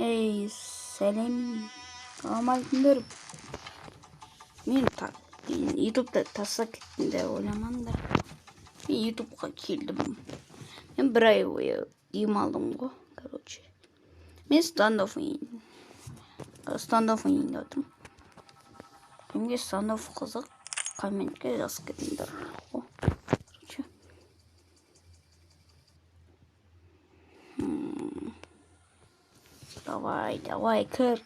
Ey сәлем амалдыңдар. Мен ютубта тастап кеттім деп ойламаңдар. Мен ютубқа келдім. Мен бір ай бойы демалдым ғой, короче. Мен стандоф ойнап отырмын. Кімге стандоф қызық, комментке жазып кетіңдер. Короче. Давай, кір.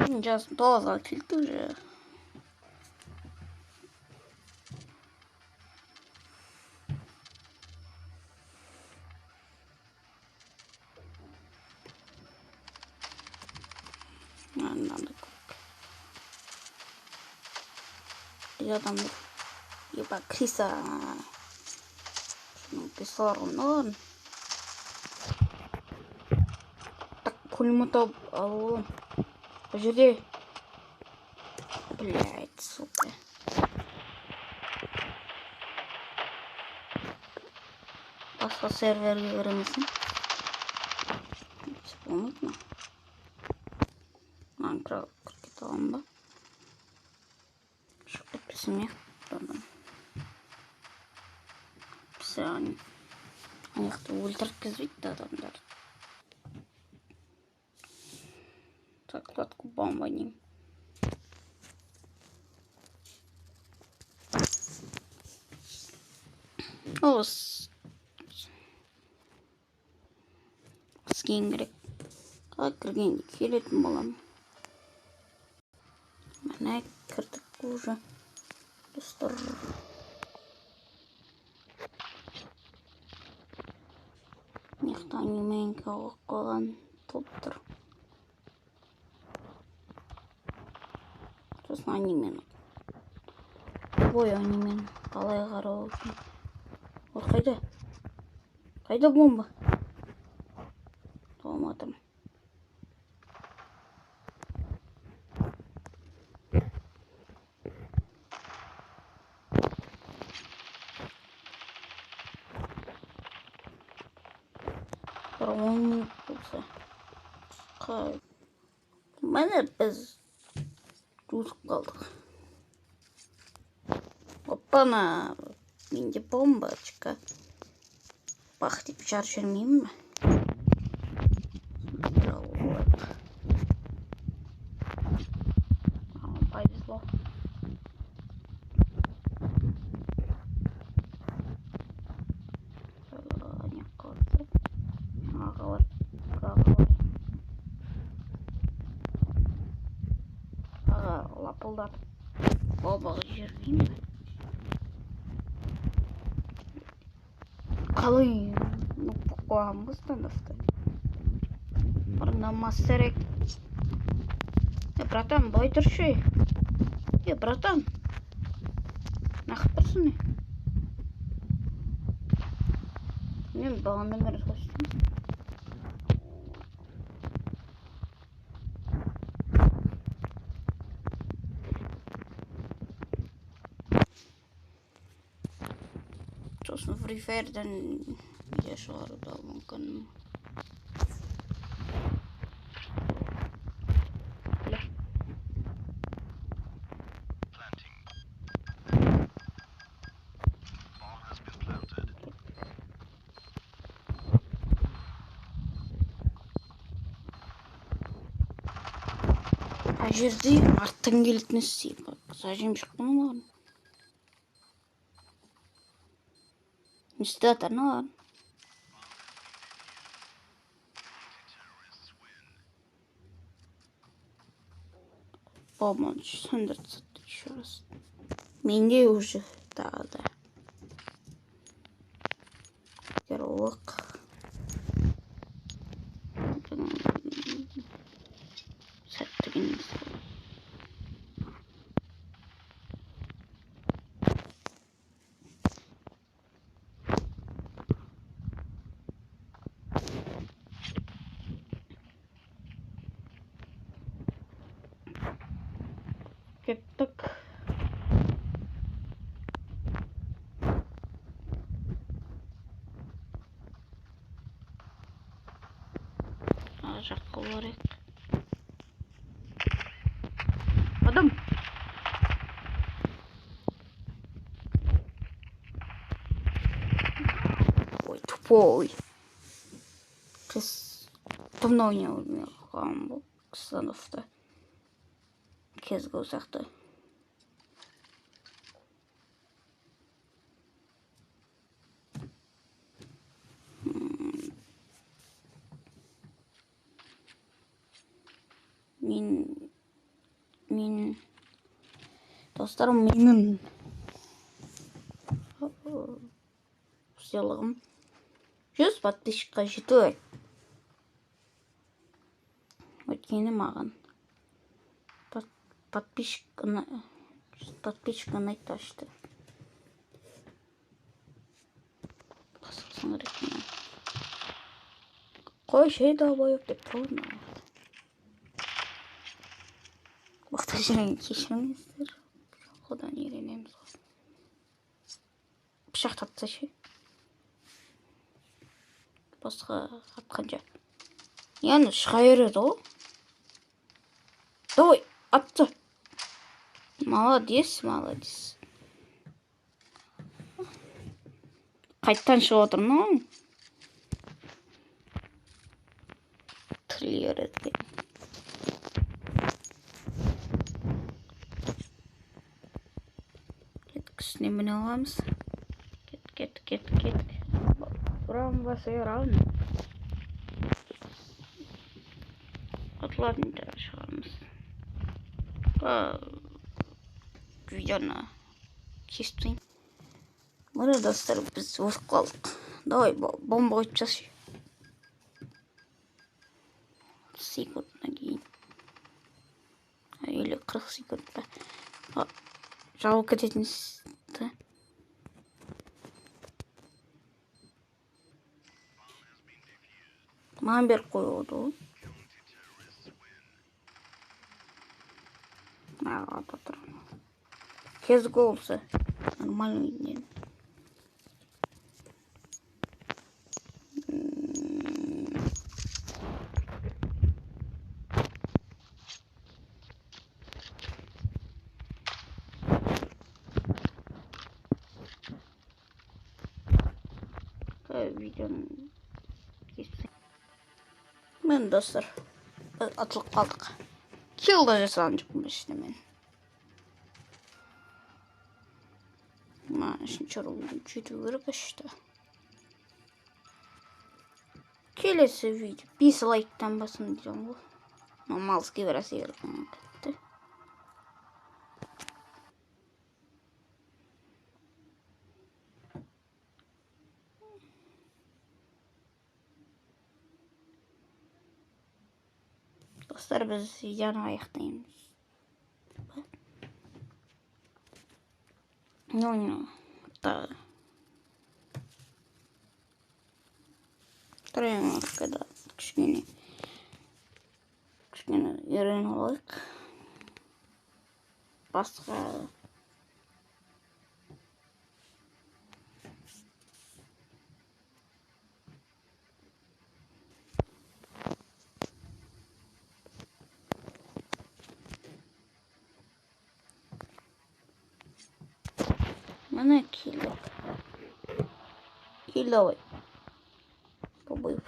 Сейчас долго келді уже. Надо я там ебать Криса писал он так пулемет алу пожалей, блядь, сука. Басқа серверге кіремесін. Болмайды ма? Майнкрафт кіргет аламын ба? Шығып кетпесін не? Бізде аяқты өлтірткізбейді адамдар. Закладку бомбанем. О, скин керек. Қалай кірген келетін болам. Міне кірдік уже. Достар. Мықты анименка қойған топтыр. Сосын анимен. Ой, анимен. Қалай қарау. О, қайда? Қайда бомба? Толмадым. Бір 10 минут болса. Қай. Міне біз жусып қалдық. Опана. Менде бомбачка. Бах деп жар жүрмеймін бе? Повезло. Не қалды. Ағалар. Аға лапылдатып. Бомбаға жүрмеймін бе? Қалай қоғам стандофты. Бұрында мастерек. Братан, бой тұршы. Братан. Нақып тұрсын. Мен бағанда бәрі қостым. Сосын Free Fire'дан видео шығаруды мүмкін. Жерде арттан келетін істейді. Сажем шыққан оған. Несті атарына оған. Помочь сөндіртсі еще раз. Менде уже тағы да. Геройлық. Сәттігін есі. Кеттік. жаққа барайық. Адам. Ой, тупой. Кыз давно не ойнаған бұл Ксановты. Кезгі ұзақты. Мен достарым, менің сыйлығым 100 подписчикқа жету. Өйткені маған подписчик ұнайды ашты. Басқасын ретіне. Қой шейді абайып деп тұрмын. Уақытта жүрген кешіріңіздер. Одан үйренеміз ғой. Пышақ татса ше. Басқа атқанша. Яны шыға береді ғой. Давай, атты. Молодец. Қайттан шығып отырмын ғой. Тілер еткен. Кеткісіне міне аламыз. Кет. Бұрам басайыр алын. Атларын да шығамыз. Видеоны кестейм. Мына достар, біз өтіп қалдық. Давай, бомба қойып жасай. Секундна кейін. Или 40 секундта. Жауып кететінсізді. Маған беріп қойылды ғой. Кезгі болса нормальный не. Видеоны кестім. Мен достар атылып қалдық. Килда жасаған жоқпын ішінде мен. Үшінші ролды жету керек ішті. Келесі видео 5 лайктан басын деймін ғой. Мамалский біраз ерген кетті. Достар, біз видеоны аяқтаймыз. Тұрайын қайда кішкене үйреніп алайық. Басқа Mana kilo. Kilo. Побив.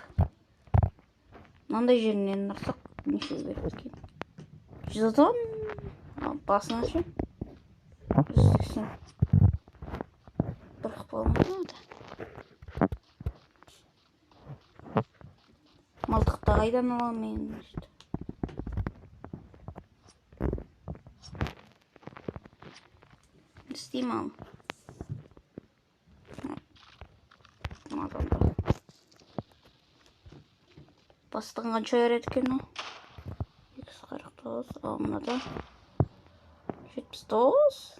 Надо жерінен нарсақ неше беріп екен. Жазам. Басына ше. Жүздесін. Бір қыпалмады. Малтықты қайдан аламын işte. İsteyeyim ama. Бастығын қанша өреді екен ол? 249, ал мынада 79.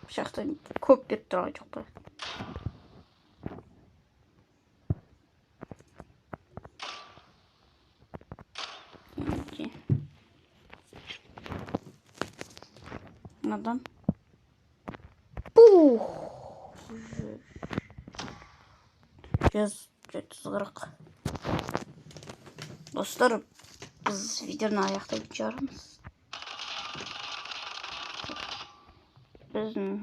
Бұл жақта көп беріп тұрған жоқ па. Мынадан. Пух! 140. Dostlar, biz videoni аяқтап жатырмыз. Біздің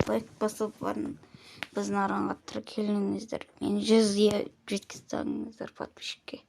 лайк басып біздің аранға тіркеліңіздер. Мені 100-ге жеткізсеңіздер подписчикке.